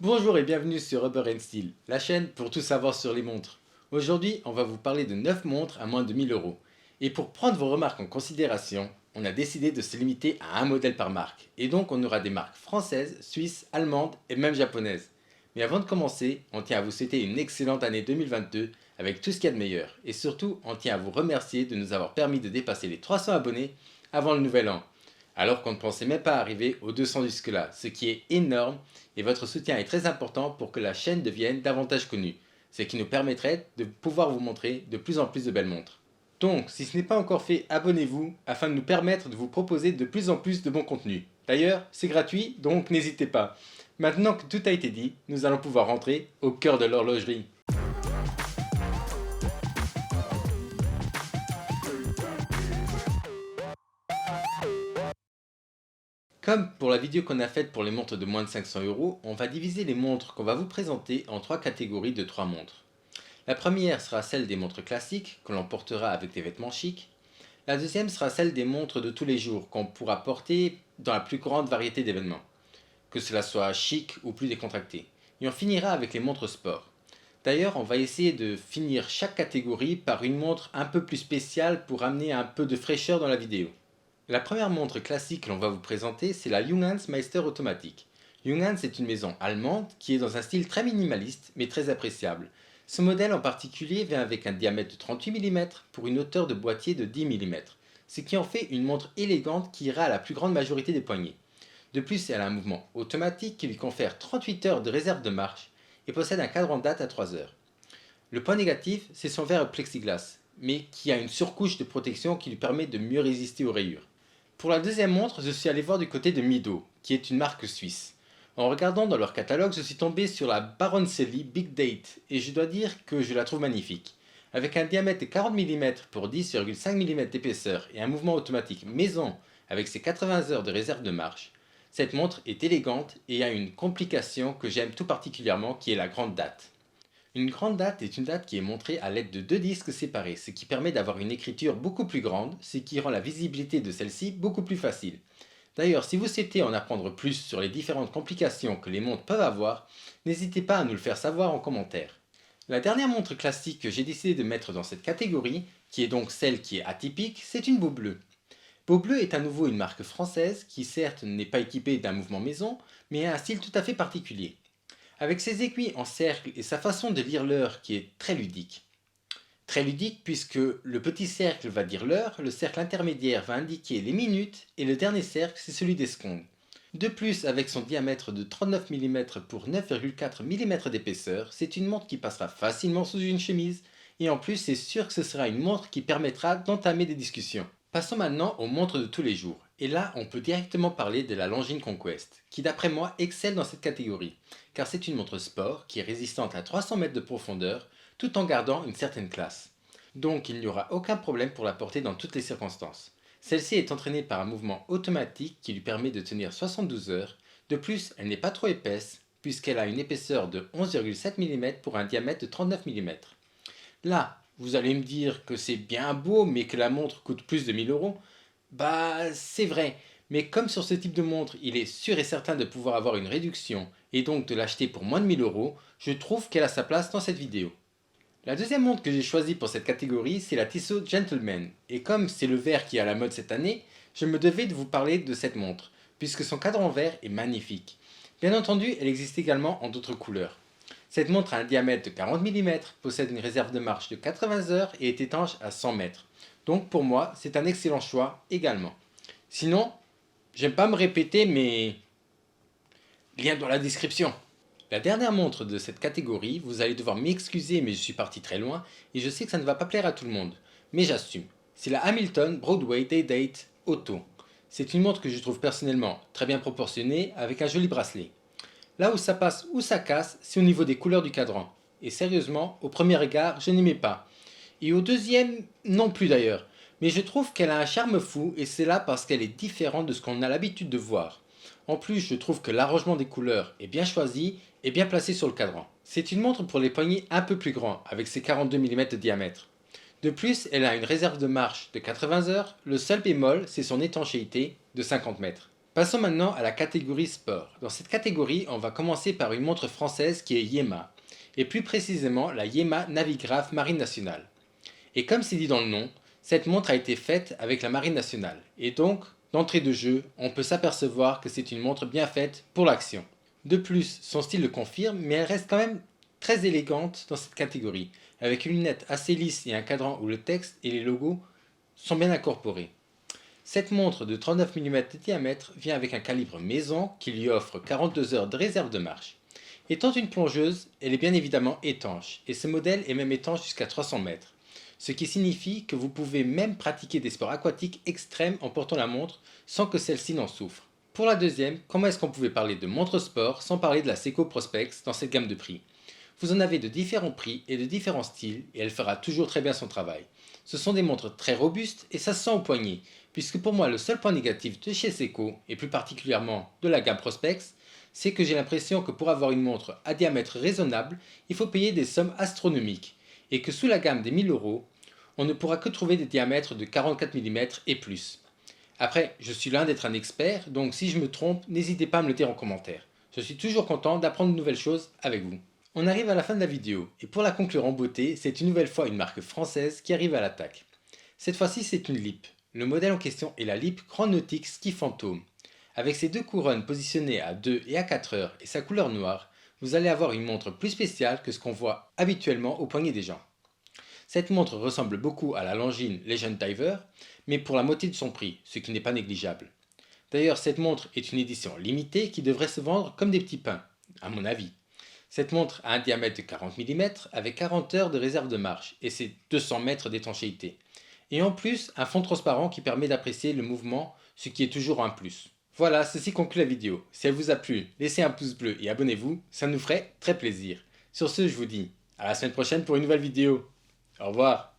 Bonjour et bienvenue sur Rubber Steel, la chaîne pour tout savoir sur les montres. Aujourd'hui, on va vous parler de 9 montres à moins de 1000 euros. Et pour prendre vos remarques en considération, on a décidé de se limiter à un modèle par marque. Et donc on aura des marques françaises, suisses, allemandes et même japonaises. Mais avant de commencer, on tient à vous souhaiter une excellente année 2022 avec tout ce qu'il y a de meilleur. Et surtout, on tient à vous remercier de nous avoir permis de dépasser les 300 abonnés avant le nouvel an. Alors qu'on ne pensait même pas arriver aux 200 jusque-là, ce qui est énorme et votre soutien est très important pour que la chaîne devienne davantage connue, ce qui nous permettrait de pouvoir vous montrer de plus en plus de belles montres. Donc, si ce n'est pas encore fait, abonnez-vous afin de nous permettre de vous proposer de plus en plus de bons contenus. D'ailleurs, c'est gratuit, donc n'hésitez pas. Maintenant que tout a été dit, nous allons pouvoir rentrer au cœur de l'horlogerie. Comme pour la vidéo qu'on a faite pour les montres de moins de 500 euros, on va diviser les montres qu'on va vous présenter en trois catégories de 3 montres. La première sera celle des montres classiques, que l'on portera avec des vêtements chics. La deuxième sera celle des montres de tous les jours, qu'on pourra porter dans la plus grande variété d'événements, que cela soit chic ou plus décontracté. Et on finira avec les montres sport. D'ailleurs, on va essayer de finir chaque catégorie par une montre un peu plus spéciale pour amener un peu de fraîcheur dans la vidéo. La première montre classique que l'on va vous présenter, c'est la Junghans Meister automatique. Junghans est une maison allemande qui est dans un style très minimaliste mais très appréciable. Ce modèle en particulier vient avec un diamètre de 38 mm pour une hauteur de boîtier de 10 mm, ce qui en fait une montre élégante qui ira à la plus grande majorité des poignets. De plus, elle a un mouvement automatique qui lui confère 38 heures de réserve de marche et possède un cadran date à 3 heures. Le point négatif, c'est son verre plexiglas, mais qui a une surcouche de protection qui lui permet de mieux résister aux rayures. Pour la deuxième montre, je suis allé voir du côté de Mido, qui est une marque suisse. En regardant dans leur catalogue, je suis tombé sur la Baroncelli Big Date, et je dois dire que je la trouve magnifique. Avec un diamètre de 40 mm pour 10,5 mm d'épaisseur et un mouvement automatique maison avec ses 80 heures de réserve de marche, cette montre est élégante et a une complication que j'aime tout particulièrement qui est la grande date. Une grande date est une date qui est montrée à l'aide de deux disques séparés, ce qui permet d'avoir une écriture beaucoup plus grande, ce qui rend la visibilité de celle-ci beaucoup plus facile. D'ailleurs, si vous souhaitez en apprendre plus sur les différentes complications que les montres peuvent avoir, n'hésitez pas à nous le faire savoir en commentaire. La dernière montre classique que j'ai décidé de mettre dans cette catégorie, qui est donc celle qui est atypique, c'est une Beaubleu. Beaubleu est à nouveau une marque française qui certes n'est pas équipée d'un mouvement maison, mais a un style tout à fait particulier. Avec ses aiguilles en cercle et sa façon de lire l'heure qui est très ludique. Très ludique puisque le petit cercle va dire l'heure, le cercle intermédiaire va indiquer les minutes et le dernier cercle c'est celui des secondes. De plus, avec son diamètre de 39 mm pour 9,4 mm d'épaisseur, c'est une montre qui passera facilement sous une chemise et en plus c'est sûr que ce sera une montre qui permettra d'entamer des discussions. Passons maintenant aux montres de tous les jours. Et là, on peut directement parler de la Longines Conquest, qui d'après moi excelle dans cette catégorie, car c'est une montre sport qui est résistante à 300 mètres de profondeur, tout en gardant une certaine classe. Donc il n'y aura aucun problème pour la porter dans toutes les circonstances. Celle-ci est entraînée par un mouvement automatique qui lui permet de tenir 72 heures. De plus, elle n'est pas trop épaisse, puisqu'elle a une épaisseur de 11,7 mm pour un diamètre de 39 mm. Là, vous allez me dire que c'est bien beau, mais que la montre coûte plus de 1000 euros. Bah, c'est vrai. Mais comme sur ce type de montre, il est sûr et certain de pouvoir avoir une réduction et donc de l'acheter pour moins de 1000 euros, je trouve qu'elle a sa place dans cette vidéo. La deuxième montre que j'ai choisie pour cette catégorie, c'est la Tissot Gentleman. Et comme c'est le vert qui est à la mode cette année, je me devais de vous parler de cette montre, puisque son cadran vert est magnifique. Bien entendu, elle existe également en d'autres couleurs. Cette montre a un diamètre de 40 mm, possède une réserve de marche de 80 heures et est étanche à 100 mètres. Donc pour moi, c'est un excellent choix également. Sinon, j'aime pas me répéter, mais lien dans la description. La dernière montre de cette catégorie, vous allez devoir m'excuser mais je suis parti très loin et je sais que ça ne va pas plaire à tout le monde. Mais j'assume. C'est la Hamilton Broadway Day Date Auto. C'est une montre que je trouve personnellement très bien proportionnée avec un joli bracelet. Là où ça passe ou ça casse, c'est au niveau des couleurs du cadran. Et sérieusement, au premier regard, je n'aimais pas. Et au deuxième, non plus d'ailleurs. Mais je trouve qu'elle a un charme fou et c'est là parce qu'elle est différente de ce qu'on a l'habitude de voir. En plus, je trouve que l'arrangement des couleurs est bien choisi et bien placé sur le cadran. C'est une montre pour les poignets un peu plus grands, avec ses 42 mm de diamètre. De plus, elle a une réserve de marche de 80 heures, le seul bémol, c'est son étanchéité de 50 mètres. Passons maintenant à la catégorie sport. Dans cette catégorie, on va commencer par une montre française qui est Yema, et plus précisément la Yema Navigraph Marine Nationale. Et comme c'est dit dans le nom, cette montre a été faite avec la Marine Nationale, et donc, d'entrée de jeu, on peut s'apercevoir que c'est une montre bien faite pour l'action. De plus, son style le confirme, mais elle reste quand même très élégante dans cette catégorie, avec une lunette assez lisse et un cadran où le texte et les logos sont bien incorporés. Cette montre de 39 mm de diamètre vient avec un calibre maison qui lui offre 42 heures de réserve de marche. Étant une plongeuse, elle est bien évidemment étanche, et ce modèle est même étanche jusqu'à 300 mètres, ce qui signifie que vous pouvez même pratiquer des sports aquatiques extrêmes en portant la montre sans que celle-ci n'en souffre. Pour la deuxième, comment est-ce qu'on pouvait parler de montre sport sans parler de la Seiko Prospex dans cette gamme de prix? Vous en avez de différents prix et de différents styles et elle fera toujours très bien son travail. Ce sont des montres très robustes et ça se sent au poignet, puisque pour moi le seul point négatif de chez Seiko, et plus particulièrement de la gamme Prospex, c'est que j'ai l'impression que pour avoir une montre à diamètre raisonnable, il faut payer des sommes astronomiques, et que sous la gamme des 1000 euros, on ne pourra que trouver des diamètres de 44 mm et plus. Après, je suis loin d'être un expert, donc si je me trompe, n'hésitez pas à me le dire en commentaire. Je suis toujours content d'apprendre de nouvelles choses avec vous. On arrive à la fin de la vidéo, et pour la conclure en beauté, c'est une nouvelle fois une marque française qui arrive à l'attaque. Cette fois-ci c'est une LIP. Le modèle en question est la LIP Grand Nautique Ski Fantôme. Avec ses deux couronnes positionnées à 2 et à 4 heures et sa couleur noire, vous allez avoir une montre plus spéciale que ce qu'on voit habituellement au poignet des gens. Cette montre ressemble beaucoup à la Longines Legend Diver, mais pour la moitié de son prix, ce qui n'est pas négligeable. D'ailleurs, cette montre est une édition limitée qui devrait se vendre comme des petits pains, à mon avis. Cette montre a un diamètre de 40 mm avec 40 heures de réserve de marche et ses 200 mètres d'étanchéité. Et en plus, un fond transparent qui permet d'apprécier le mouvement, ce qui est toujours un plus. Voilà, ceci conclut la vidéo. Si elle vous a plu, laissez un pouce bleu et abonnez-vous, ça nous ferait très plaisir. Sur ce, je vous dis à la semaine prochaine pour une nouvelle vidéo. Au revoir.